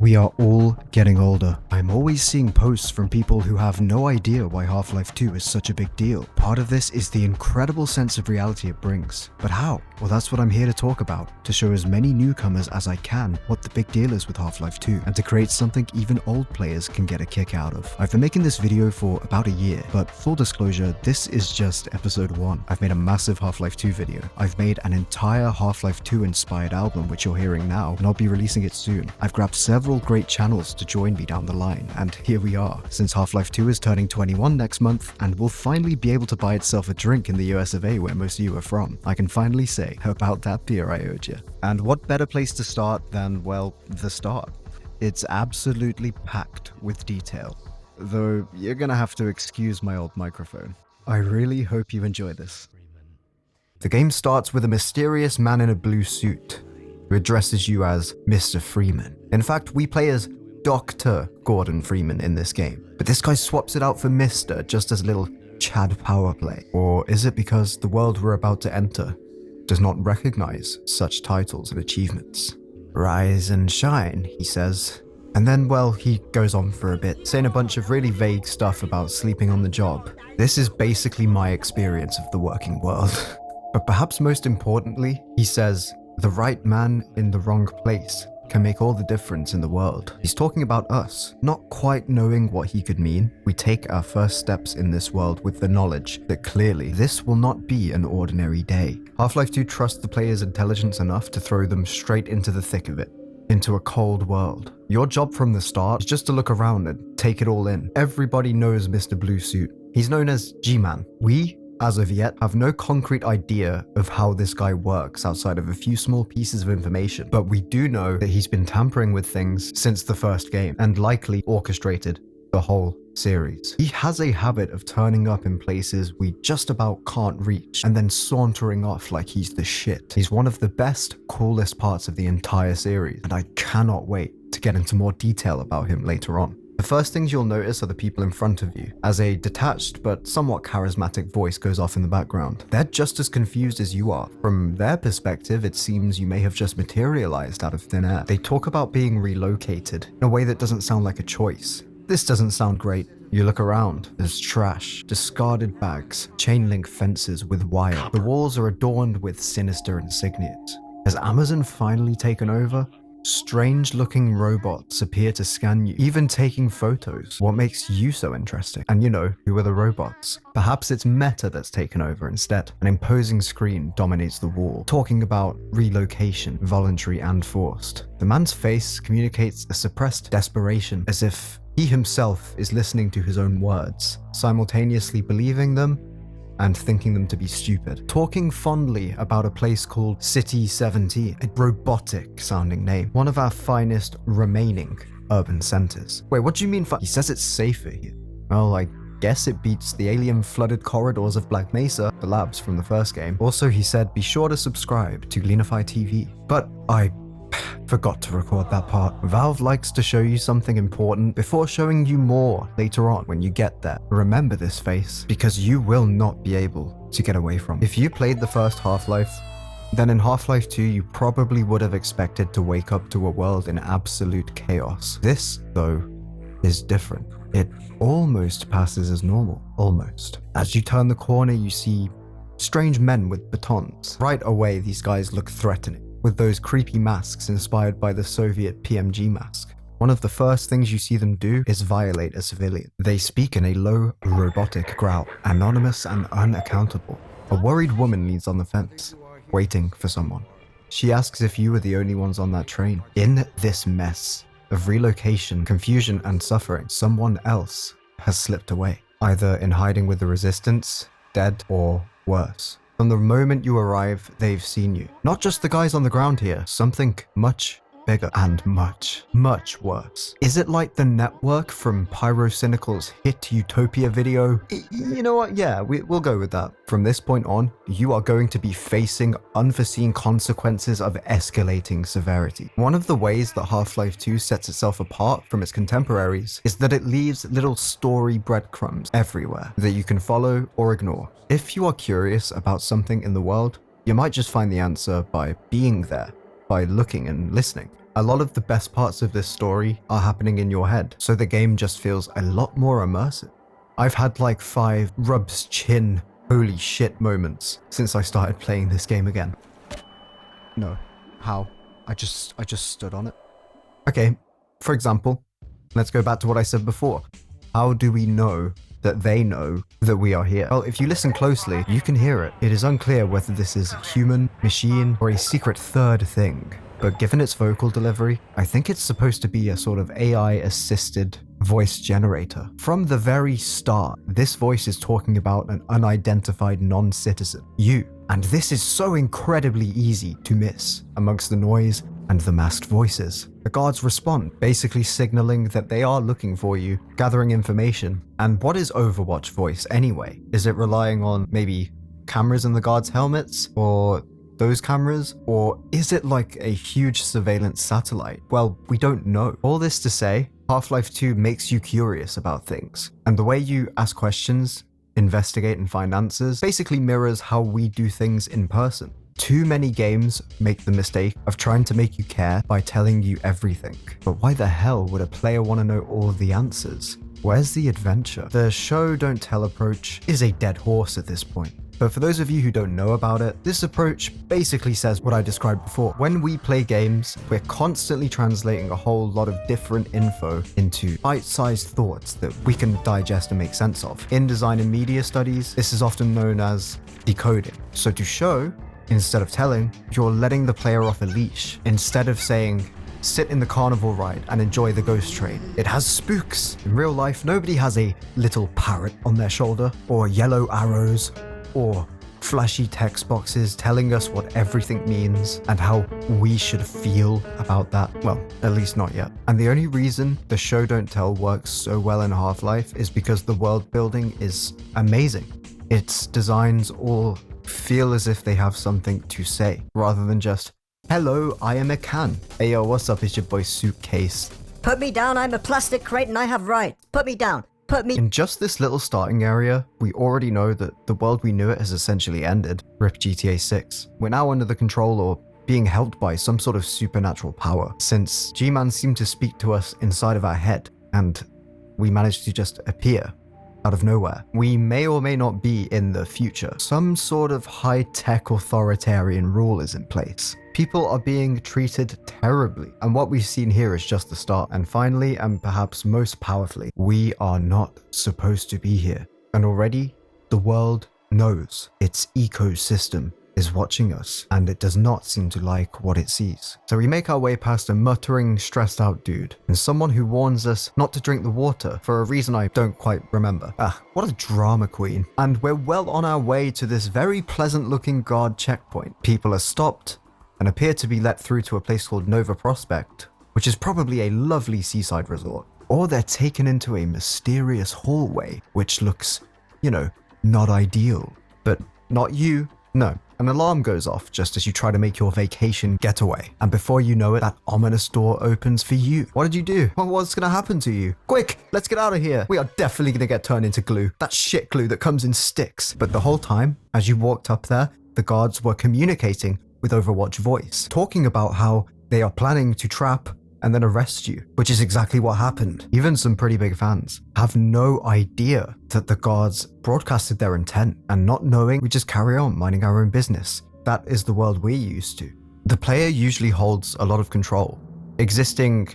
We are all getting older. I'm always seeing posts from people who have no idea why Half-Life 2 is such a big deal. Part of this is the incredible sense of reality it brings. But how? Well, that's what I'm here to talk about, to show as many newcomers as I can what the big deal is with Half-Life 2, and to create something even old players can get a kick out of. I've been making this video for about a year, but full disclosure, this is just episode 1. I've made a massive Half-Life 2 video. I've made an entire Half-Life 2 inspired album, which you're hearing now, and I'll be releasing it soon. I've grabbed several great channels to join me down the line, and here we are. Since Half-Life 2 is turning 21 next month, and will finally be able to buy itself a drink in the US of A where most of you are from, I can finally say, about that beer I owed you. And what better place to start than, well, the start. It's absolutely packed with detail, though you're gonna have to excuse my old microphone. I really hope you enjoy this. The game starts with a mysterious man in a blue suit who addresses you as Mr. Freeman. In fact, we play as Dr. Gordon Freeman in this game, but this guy swaps it out for Mr. just as a little Chad power play. Or is it because the world we're about to enter does not recognize such titles and achievements? Rise and shine, he says. And then, well, he goes on for a bit, saying a bunch of really vague stuff about sleeping on the job. This is basically my experience of the working world. But perhaps most importantly, he says, the right man in the wrong place can make all the difference in the world. He's talking about us. Not quite knowing what he could mean, we take our first steps in this world with the knowledge that clearly this will not be an ordinary day. Half-Life 2 trusts the player's intelligence enough to throw them straight into the thick of it, into a cold world. Your job from the start is just to look around and take it all in. Everybody knows Mr. Blue Suit. He's known as G-Man. We, as of yet, have no concrete idea of how this guy works outside of a few small pieces of information, but we do know that he's been tampering with things since the first game and likely orchestrated the whole series. He has a habit of turning up in places we just about can't reach and then sauntering off like he's the shit. He's one of the best, coolest parts of the entire series, and I cannot wait to get into more detail about him later on. The first things you'll notice are the people in front of you, as a detached but somewhat charismatic voice goes off in the background. They're just as confused as you are. From their perspective, it seems you may have just materialized out of thin air. They talk about being relocated in a way that doesn't sound like a choice. This doesn't sound great. You look around, there's trash, discarded bags, chain link fences with wire. The walls are adorned with sinister insignias. Has Amazon finally taken over? Strange-looking robots appear to scan you, even taking photos. What makes you so interesting? And you know, who are the robots? Perhaps it's Meta that's taken over instead. An imposing screen dominates the wall, talking about relocation, voluntary and forced. The man's face communicates a suppressed desperation, as if he himself is listening to his own words, simultaneously believing them and thinking them to be stupid. Talking fondly about a place called City 17, a robotic sounding name, one of our finest remaining urban centers. Wait, what do you mean He says it's safer here. Well, I guess it beats the alien flooded corridors of Black Mesa, the labs from the first game. Also, he said be sure to subscribe to Gleanify TV. But I forgot to record that part. Valve likes to show you something important before showing you more later on when you get there. Remember this face, because you will not be able to get away from it. If you played the first Half-Life, then in Half-Life 2 you probably would have expected to wake up to a world in absolute chaos. This, though, is different. It almost passes as normal. Almost. As you turn the corner, you see strange men with batons. Right away, these guys look threatening, with those creepy masks inspired by the Soviet PMG mask. One of the first things you see them do is violate a civilian. They speak in a low, robotic growl, anonymous and unaccountable. A worried woman leans on the fence, waiting for someone. She asks if you are the only ones on that train. In this mess of relocation, confusion, and suffering, someone else has slipped away, either in hiding with the resistance, dead, or worse. From the moment you arrive, they've seen you. Not just the guys on the ground here, something much bigger and much, much worse. Is it like the network from Pyrocynical's hit Utopia video? You know what? Yeah, we'll go with that. From this point on, you are going to be facing unforeseen consequences of escalating severity. One of the ways that Half-Life 2 sets itself apart from its contemporaries is that it leaves little story breadcrumbs everywhere that you can follow or ignore. If you are curious about something in the world, you might just find the answer by being there, by looking and listening. A lot of the best parts of this story are happening in your head, so the game just feels a lot more immersive. I've had like 5 rubs chin, holy shit moments since I started playing this game again. No. How? I just stood on it. Okay, for example, let's go back to what I said before. How do we know that they know that we are here? Well, if you listen closely, you can hear it. It is unclear whether this is human, machine, or a secret third thing. But given its vocal delivery, I think it's supposed to be a sort of AI-assisted voice generator. From the very start, this voice is talking about an unidentified non-citizen, you. And this is so incredibly easy to miss amongst the noise and the masked voices. The guards respond, basically signaling that they are looking for you, gathering information. And what is Overwatch voice anyway? Is it relying on maybe cameras in the guards' helmets, or those cameras? Or is it like a huge surveillance satellite? Well, we don't know. All this to say, Half-Life 2 makes you curious about things. And the way you ask questions, investigate and find answers basically mirrors how we do things in person. Too many games make the mistake of trying to make you care by telling you everything. But why the hell would a player want to know all of the answers? Where's the adventure? The show don't tell approach is a dead horse at this point. But for those of you who don't know about it, this approach basically says what I described before. When we play games, we're constantly translating a whole lot of different info into bite-sized thoughts that we can digest and make sense of. In design and media studies, this is often known as decoding. So to show, instead of telling, you're letting the player off a leash. Instead of saying, sit in the carnival ride and enjoy the ghost train. It has spooks. In real life, nobody has a little parrot on their shoulder, or yellow arrows, or flashy text boxes telling us what everything means and how we should feel about that. Well, at least not yet. And the only reason the show don't tell works so well in Half-Life is because the world building is amazing. Its designs all feel as if they have something to say, rather than just, hello, I am a can. Hey yo, what's up, it's your boy Suitcase. Put me down, I'm a plastic crate and I have rights. Put me down. Put me. In just this little starting area, we already know that the world we knew it has essentially ended. RIP GTA 6. We're now under the control or being helped by some sort of supernatural power, since G-Man seemed to speak to us inside of our head, and we managed to just appear out of nowhere. We may or may not be in the future. Some sort of high-tech authoritarian rule is in place. People are being treated terribly, and what we've seen here is just the start. And finally, and perhaps most powerfully, we are not supposed to be here. And already, the world knows its ecosystem is watching us, and it does not seem to like what it sees. So we make our way past a muttering, stressed out dude, and someone who warns us not to drink the water for a reason I don't quite remember. What a drama queen. And we're well on our way to this very pleasant looking guard checkpoint. People are stopped and appear to be let through to a place called Nova Prospect, which is probably a lovely seaside resort. Or they're taken into a mysterious hallway, which looks, not ideal. But not you. No. An alarm goes off just as you try to make your vacation getaway. And before you know it, that ominous door opens for you. What did you do? What's gonna happen to you? Quick, let's get out of here. We are definitely gonna get turned into glue. That shit glue that comes in sticks. But the whole time, as you walked up there, the guards were communicating with Overwatch voice, talking about how they are planning to trap and then arrest you, which is exactly what happened. Even some pretty big fans have no idea that the guards broadcasted their intent, and not knowing, we just carry on minding our own business. That is the world we're used to. The player usually holds a lot of control, existing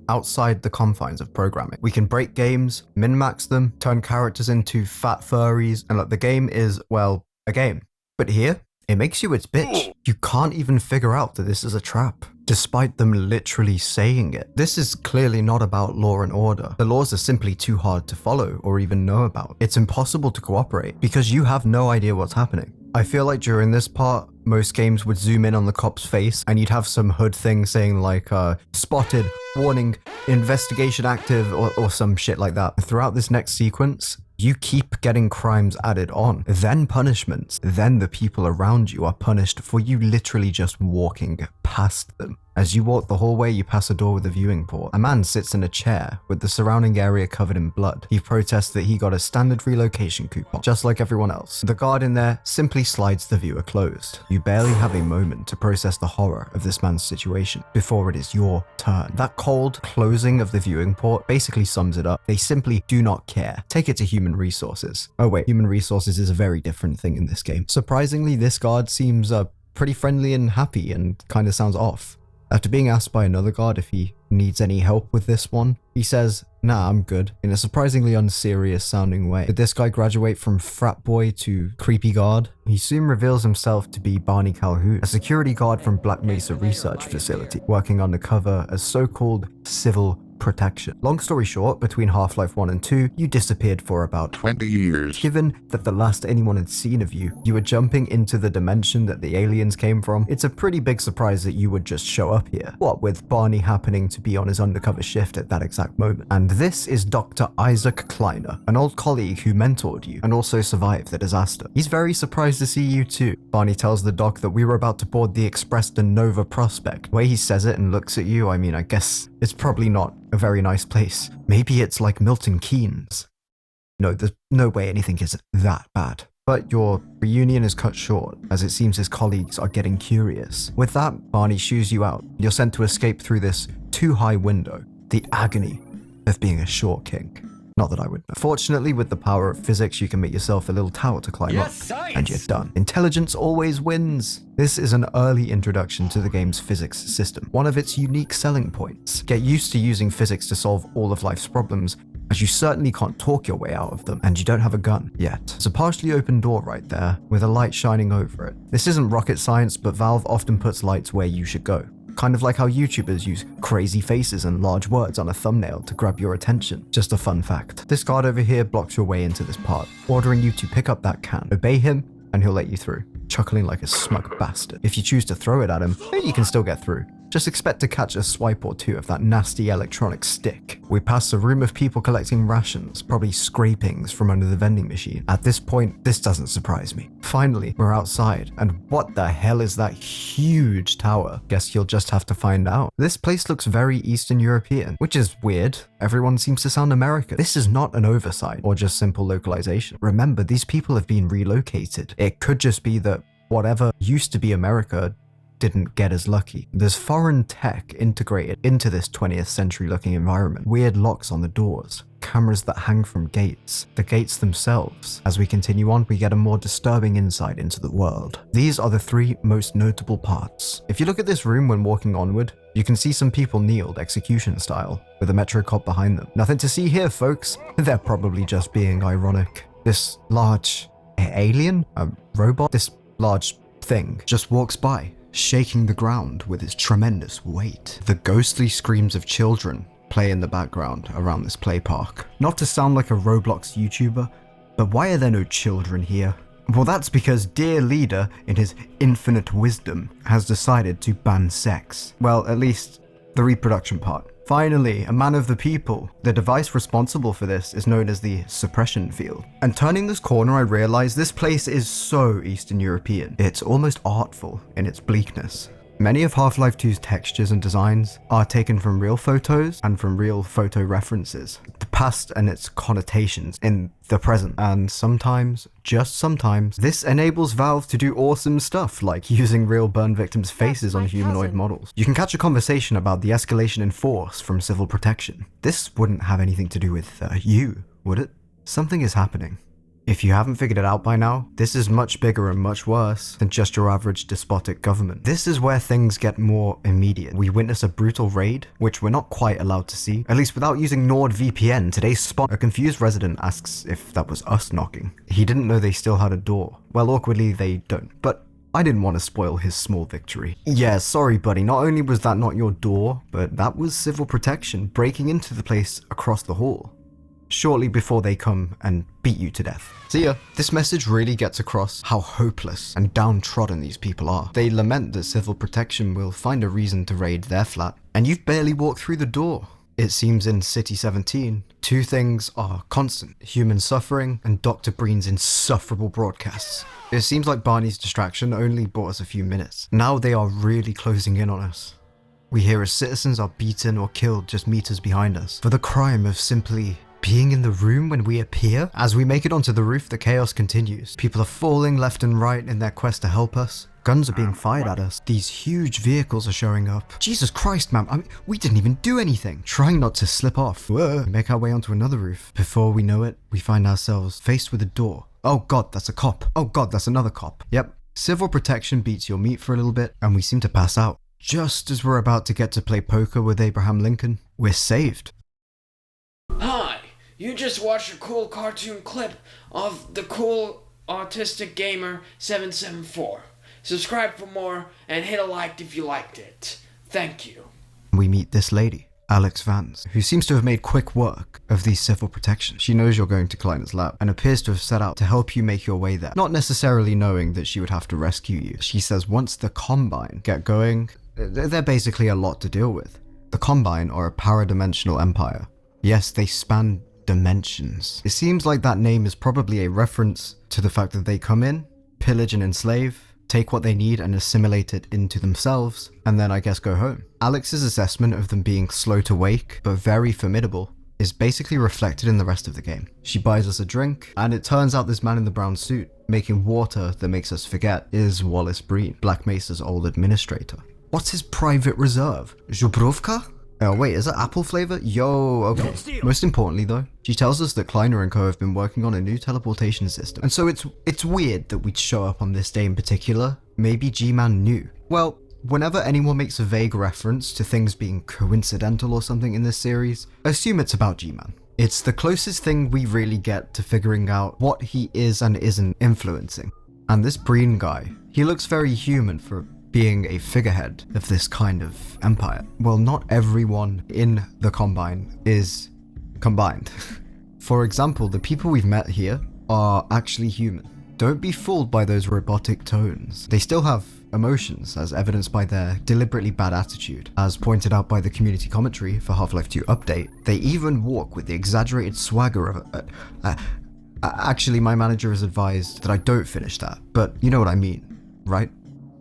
outside the confines of programming. We can break games, min-max them, turn characters into fat furries, and the game is, well, a game. But here, it makes you its bitch. You can't even figure out that this is a trap, despite them literally saying it. This is clearly not about law and order. The laws are simply too hard to follow or even know about. It's impossible to cooperate because you have no idea what's happening. I feel like during this part, most games would zoom in on the cop's face and you'd have some hood thing saying like, spotted, warning, investigation active, or some shit like that. Throughout this next sequence, you keep getting crimes added on, then punishments, then the people around you are punished for you literally just walking past them. As you walk the hallway, you pass a door with a viewing port. A man sits in a chair with the surrounding area covered in blood. He protests that he got a standard relocation coupon, just like everyone else. The guard in there simply slides the viewer closed. You barely have a moment to process the horror of this man's situation before it is your turn. That cold closing of the viewing port basically sums it up. They simply do not care. Take it to human resources. Oh wait, human resources is a very different thing in this game. Surprisingly, this guard seems pretty friendly and happy and kind of sounds off. After being asked by another guard if he needs any help with this one, he says, "Nah, I'm good," in a surprisingly unserious sounding way. Did this guy graduate from frat boy to creepy guard? He soon reveals himself to be Barney Calhoun, a security guard from Black Mesa Research Facility, working undercover as so-called civil protection. Long story short, between Half-Life 1 and 2, you disappeared for about 20 years. Given that the last anyone had seen of you, you were jumping into the dimension that the aliens came from, it's a pretty big surprise that you would just show up here. What with Barney happening to be on his undercover shift at that exact moment. And this is Dr. Isaac Kleiner, an old colleague who mentored you and also survived the disaster. He's very surprised to see you too. Barney tells the doc that we were about to board the Express de Nova Prospect. The way he says it and looks at you, I mean, I guess it's probably not a very nice place. Maybe it's like Milton Keynes. No, there's no way anything is that bad. But your reunion is cut short, as it seems his colleagues are getting curious. With that, Barney shoos you out. You're sent to escape through this too-high window. The agony of being a short king. Not that I would know. Fortunately, with the power of physics, you can make yourself a little tower to climb up, and you're done. Intelligence always wins. This is an early introduction to the game's physics system, one of its unique selling points. Get used to using physics to solve all of life's problems, as you certainly can't talk your way out of them, and you don't have a gun yet. It's a partially open door right there, with a light shining over it. This isn't rocket science, but Valve often puts lights where you should go. Kind of like how YouTubers use crazy faces and large words on a thumbnail to grab your attention. Just a fun fact. This guard over here blocks your way into this part, ordering you to pick up that can. Obey him, and he'll let you through, chuckling like a smug bastard. If you choose to throw it at him, you can still get through. Just expect to catch a swipe or two of that nasty electronic stick. We pass a room of people collecting rations, probably scrapings from under the vending machine. At this point, this doesn't surprise me. Finally, we're outside, and what the hell is that huge tower? Guess you'll just have to find out. This place looks very Eastern European, which is weird. Everyone seems to sound American. This is not an oversight or just simple localization. Remember, these people have been relocated. It could just be that whatever used to be America didn't get as lucky. There's foreign tech integrated into this 20th century looking environment. Weird locks on the doors, cameras that hang from gates, the gates themselves. As we continue on, we get a more disturbing insight into the world. These are the three most notable parts. If you look at this room when walking onward, you can see some people kneeled execution style, with a metro cop behind them. Nothing to see here, folks. They're probably just being ironic. This large alien, a robot, this large thing just walks by, shaking the ground with its tremendous weight. The ghostly screams of children play in the background around this play park. Not to sound like a Roblox YouTuber, but why are there no children here? Well, that's because Dear Leader, in his infinite wisdom, has decided to ban sex. Well, at least the reproduction part. Finally, a man of the people. The device responsible for this is known as the suppression field. And turning this corner, I realize this place is so Eastern European. It's almost artful in its bleakness. Many of Half-Life 2's textures and designs are taken from real photos and from real photo references. The past and its connotations in the present. And sometimes, just sometimes, this enables Valve to do awesome stuff like using real burn victims' faces on humanoid models. You can catch a conversation about the escalation in force from civil protection. This wouldn't have anything to do with you, would it? Something is happening. If you haven't figured it out by now, this is much bigger and much worse than just your average despotic government. This is where things get more immediate. We witness a brutal raid, which we're not quite allowed to see, at least without using NordVPN. Today's spot, a confused resident asks if that was us knocking. He didn't know they still had a door. Well, awkwardly, they don't. But I didn't want to spoil his small victory. Yeah, sorry buddy, not only was that not your door, but that was civil protection breaking into the place across the hall, shortly before they come and beat you to death. See ya. This message really gets across how hopeless and downtrodden these people are. They lament that civil protection will find a reason to raid their flat, and you've barely walked through the door. It seems in City 17, two things are constant: human suffering and Dr. Breen's insufferable broadcasts. It seems like Barney's distraction only bought us a few minutes. Now they are really closing in on us. We hear as citizens are beaten or killed just meters behind us for the crime of simply being in the room when we appear. As we make it onto the roof, the chaos continues. People are falling left and right in their quest to help us. Guns are being fired at us. These huge vehicles are showing up. Jesus Christ, man. I mean, we didn't even do anything. Trying not to slip off. Whoa. We make our way onto another roof. Before we know it, we find ourselves faced with a door. Oh God, that's a cop. Oh God, that's another cop. Yep. Civil protection beats your meat for a little bit, and we seem to pass out. Just as we're about to get to play poker with Abraham Lincoln, we're saved. Hi, you just watched a cool cartoon clip of the cool autistic gamer 774. Subscribe for more and hit a like if you liked it. Thank you. We meet this lady, Alex Vance, who seems to have made quick work of these civil protections. She knows you're going to Kleiner's lab and appears to have set out to help you make your way there, not necessarily knowing that she would have to rescue you. She says once the Combine get going, they're basically a lot to deal with. The Combine are a paradimensional empire. Yes, they span dimensions. It seems like that name is probably a reference to the fact that they come in, pillage and enslave, take what they need and assimilate it into themselves, and then I guess go home. Alex's assessment of them being slow to wake, but very formidable, is basically reflected in the rest of the game. She buys us a drink, and it turns out this man in the brown suit, making water that makes us forget, is Wallace Breen, Black Mesa's old administrator. What's his private reserve? Zhubrovka? Oh wait, is that apple flavor? Yo, okay. Most importantly though, she tells us that Kleiner and co have been working on a new teleportation system. And so it's weird that we'd show up on this day in particular. Maybe G-Man knew. Well, whenever anyone makes a vague reference to things being coincidental or something in this series, assume it's about G-Man. It's the closest thing we really get to figuring out what he is and isn't influencing. And this Breen guy, he looks very human for being a figurehead of this kind of empire. Well, not everyone in the Combine is combined. For example, the people we've met here are actually human. Don't be fooled by those robotic tones. They still have emotions, as evidenced by their deliberately bad attitude. As pointed out by the community commentary for Half-Life 2 Update, they even walk with the exaggerated swagger of actually, my manager has advised that I don't finish that, but you know what I mean, right?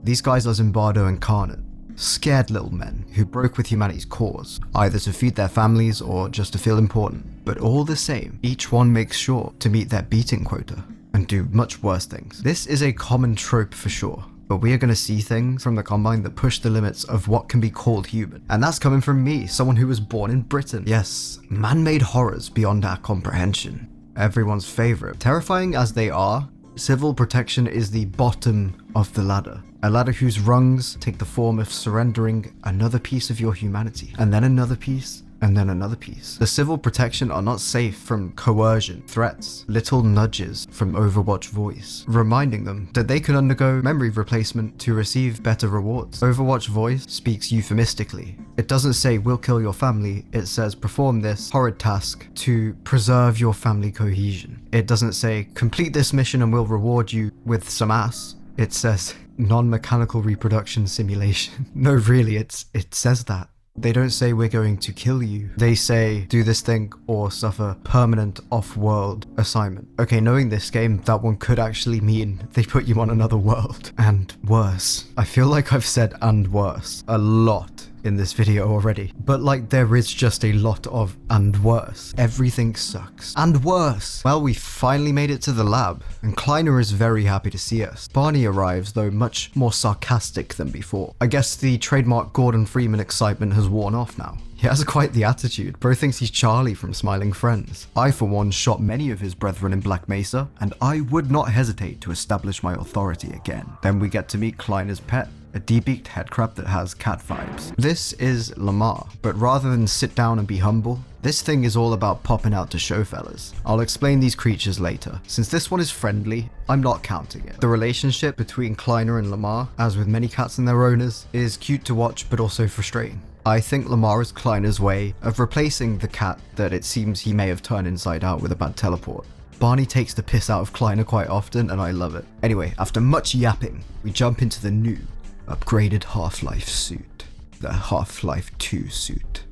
These guys are Zimbardo incarnate, scared little men who broke with humanity's cause, either to feed their families or just to feel important. But all the same, each one makes sure to meet their beating quota and do much worse things. This is a common trope for sure, but we are going to see things from the Combine that push the limits of what can be called human. And that's coming from me, someone who was born in Britain. Yes, man-made horrors beyond our comprehension. Everyone's favorite. Terrifying as they are, civil protection is the bottom of the ladder. A ladder whose rungs take the form of surrendering another piece of your humanity, and then another piece, and then another piece. The civil protection are not safe from coercion, threats, little nudges from Overwatch Voice, reminding them that they can undergo memory replacement to receive better rewards. Overwatch Voice speaks euphemistically. It doesn't say we'll kill your family, it says perform this horrid task to preserve your family cohesion. It doesn't say complete this mission and we'll reward you with some ass. It says non-mechanical reproduction simulation. No, really, it says that. They don't say we're going to kill you. They say do this thing or suffer permanent off-world assignment. Okay, knowing this game, that one could actually mean they put you on another world. And worse. I feel like I've said and worse a lot in this video already, but like there is just a lot of and worse. Everything sucks. And worse. Well, we finally made it to the lab, and Kleiner is very happy to see us. Barney arrives, though much more sarcastic than before. I guess the trademark Gordon Freeman excitement has worn off now. He has quite the attitude. Bro thinks he's Charlie from Smiling Friends. I, for one, shot many of his brethren in Black Mesa, and I would not hesitate to establish my authority again. Then we get to meet Kleiner's pet, a debeaked headcrab that has cat vibes. This is Lamar, but rather than sit down and be humble, this thing is all about popping out to show fellas. I'll explain these creatures later. Since this one is friendly, I'm not counting it. The relationship between Kleiner and Lamar, as with many cats and their owners, is cute to watch but also frustrating. I think Lamar is Kleiner's way of replacing the cat that it seems he may have turned inside out with a bad teleport. Barney takes the piss out of Kleiner quite often and I love it. Anyway, after much yapping, we jump into the new, upgraded Half-Life suit. The Half-Life 2 suit.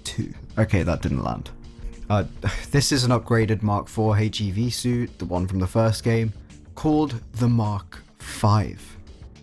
2. Okay, that didn't land. This is an upgraded Mark IV HEV suit, the one from the first game, called the Mark V.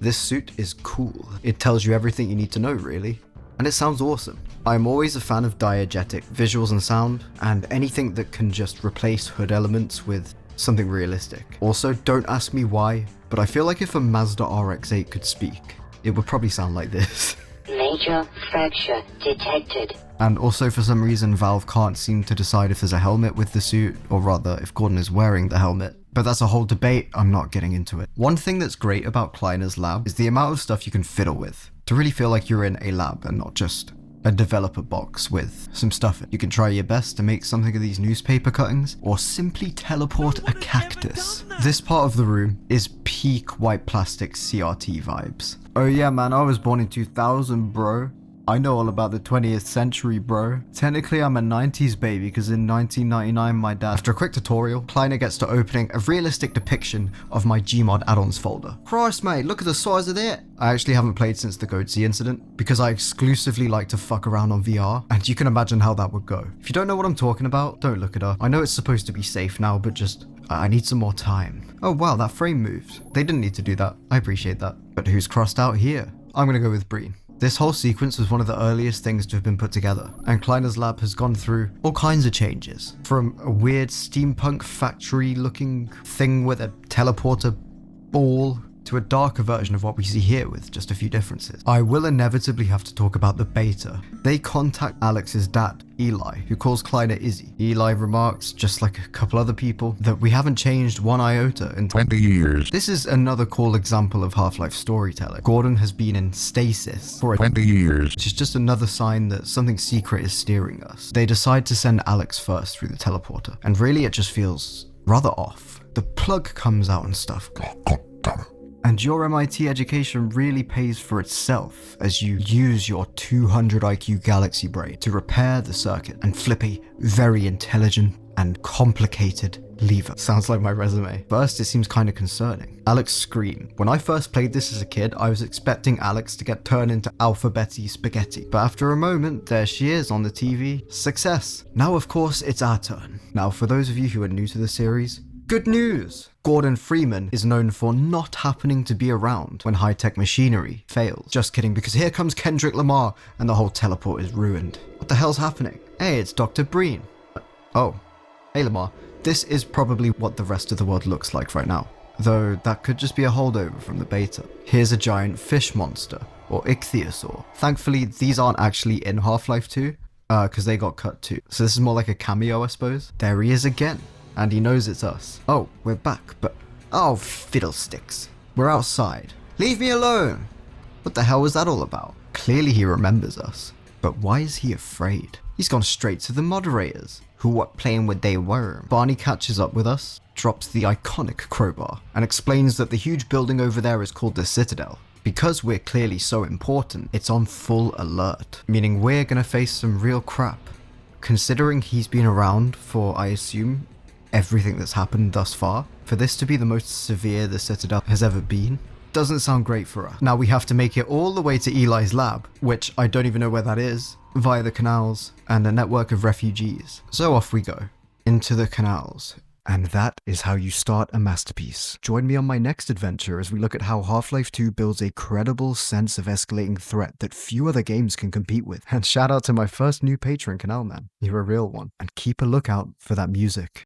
This suit is cool. It tells you everything you need to know, really. And it sounds awesome. I'm always a fan of diegetic visuals and sound, and anything that can just replace hood elements with something realistic. Also, don't ask me why, but I feel like if a Mazda RX-8 could speak, it would probably sound like this. Major fracture detected. And also, for some reason, Valve can't seem to decide if there's a helmet with the suit, or rather, if Gordon is wearing the helmet. But that's a whole debate, I'm not getting into it. One thing that's great about Kleiner's lab is the amount of stuff you can fiddle with, to really feel like you're in a lab and not just a developer box with some stuff in. You can try your best to make something of these newspaper cuttings, or simply teleport a cactus. This part of the room is peak white plastic CRT vibes. Oh yeah man, I was born in 2000 bro. I know all about the 20th century, bro. Technically, I'm a 90s baby because in 1999, my dad... After a quick tutorial, Kleiner gets to opening a realistic depiction of my Gmod add-ons folder. Christ, mate, look at the size of that. I actually haven't played since the Goatsy incident because I exclusively like to fuck around on VR, and you can imagine how that would go. If you don't know what I'm talking about, don't look it up. I know it's supposed to be safe now, but just... I need some more time. Oh wow, that frame moved. They didn't need to do that. I appreciate that. But who's crossed out here? I'm gonna go with Breen. This whole sequence was one of the earliest things to have been put together, and Kleiner's lab has gone through all kinds of changes. From a weird steampunk factory looking thing with a teleporter ball, to a darker version of what we see here with just a few differences. I will inevitably have to talk about the beta. They contact Alex's dad, Eli, who calls Kleiner Izzy. Eli remarks, just like a couple other people, that we haven't changed one iota in 20 years. This is another cool example of Half-Life storytelling. Gordon has been in stasis for 20 years. which is just another sign that something secret is steering us. They decide to send Alex first through the teleporter, and really it just feels rather off. The plug comes out and stuff. God damn it. And your MIT education really pays for itself as you use your 200 IQ galaxy brain to repair the circuit and flip a very intelligent and complicated lever. Sounds like my resume. First, it seems kind of concerning. Alex screamed. When I first played this as a kid, I was expecting Alex to get turned into Alpha Betty Spaghetti. But after a moment, there she is on the TV. Success. Now, of course, it's our turn. Now, for those of you who are new to the series, good news! Gordon Freeman is known for not happening to be around when high-tech machinery fails. Just kidding, because here comes Kendrick Lamar and the whole teleport is ruined. What the hell's happening? Hey, it's Dr. Breen. Oh, hey Lamar. This is probably what the rest of the world looks like right now, though that could just be a holdover from the beta. Here's a giant fish monster, or ichthyosaur. Thankfully, these aren't actually in Half-Life 2, because they got cut too. So this is more like a cameo, I suppose. There he is again. And he knows it's us. Oh, we're back, but... Oh, fiddlesticks. We're outside. Leave me alone! What the hell was that all about? Clearly he remembers us. But why is he afraid? He's gone straight to the moderators. Who what plane would they worm? Barney catches up with us, drops the iconic crowbar, and explains that the huge building over there is called the Citadel. Because we're clearly so important, it's on full alert. Meaning we're gonna face some real crap. Considering he's been around for, I assume, everything that's happened thus far, for this to be the most severe the Citadel has ever been, doesn't sound great for us. Now we have to make it all the way to Eli's lab, which I don't even know where that is, via the canals and a network of refugees. So off we go, into the canals. And that is how you start a masterpiece. Join me on my next adventure as we look at how Half-Life 2 builds a credible sense of escalating threat that few other games can compete with. And shout out to my first new patron, Canal Man. You're a real one. And keep a lookout for that music.